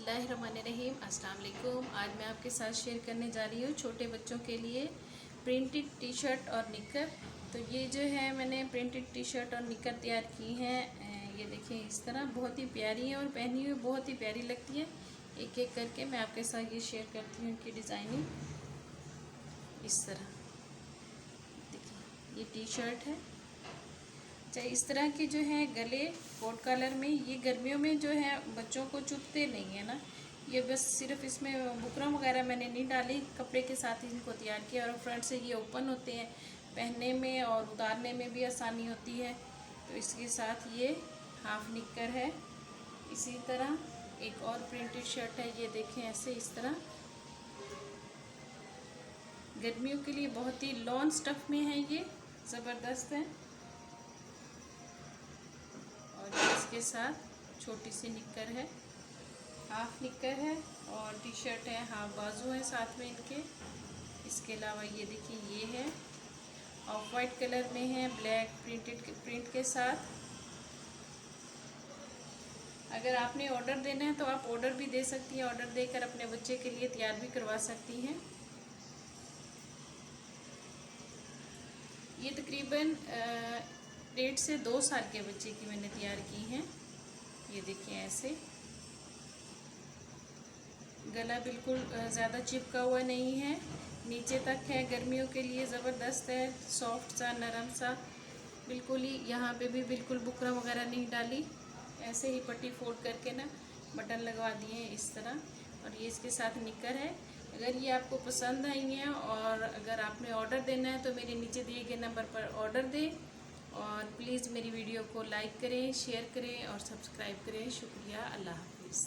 बिस्मिल्लाहिर्रहमानिर्रहीम। अस्सलाम वालेकुम। आज मैं आपके साथ शेयर करने जा रही हूँ छोटे बच्चों के लिए प्रिंटेड टी शर्ट और निकर। तो ये जो है मैंने प्रिंटेड टी शर्ट और निकर तैयार की हैं। ये देखिए इस तरह बहुत ही प्यारी है और पहनी हुई बहुत ही प्यारी लगती है। एक एक करके मैं आपके साथ ये शेयर करती हूँ इनकी डिज़ाइनिंग। इस तरह देखिए ये टी शर्ट है। अच्छा, इस तरह के जो है गले कोट कलर में, ये गर्मियों में जो है बच्चों को चुभते नहीं है ना। ये बस सिर्फ इसमें बुकरम वगैरह मैंने नहीं डाली, कपड़े के साथ ही इनको तैयार किया। और फ्रंट से ये ओपन होते हैं, पहनने में और उतारने में भी आसानी होती है। तो इसके साथ ये हाफ निक्कर है। इसी तरह एक और प्रिंटेड शर्ट है, ये देखें ऐसे इस तरह गर्मियों के लिए बहुत ही लॉन स्टफ में है, ये ज़बरदस्त है। इसके साथ छोटी सी निक्कर है, हाफ निक्कर है और टी शर्ट है, हाफ बाजू है साथ में इनके। इसके अलावा ये देखिए ये है ऑफ वाइट कलर में है, ब्लैक प्रिंट के साथ। अगर आपने ऑर्डर देना है तो आप ऑर्डर भी दे सकती हैं, ऑर्डर देकर अपने बच्चे के लिए तैयार भी करवा सकती हैं। ये तकरीबन 1.5 से 2 साल के बच्चे की मैंने तैयार की हैं। ये देखिए ऐसे गला बिल्कुल ज़्यादा चिपका हुआ नहीं है, नीचे तक है, गर्मियों के लिए ज़बरदस्त है, सॉफ्ट सा नरम सा बिल्कुल ही। यहाँ पे भी बिल्कुल बुकरम वगैरह नहीं डाली, ऐसे ही पट्टी फोल्ड करके ना बटन लगवा दिए इस तरह। और ये इसके साथ निकर है। अगर ये आपको पसंद आई है और अगर आपने ऑर्डर देना है तो मेरे नीचे दिए गए नंबर पर ऑर्डर दें। और प्लीज़ मेरी वीडियो को लाइक करें, शेयर करें और सब्सक्राइब करें। शुक्रिया। अल्लाह हाफिज़।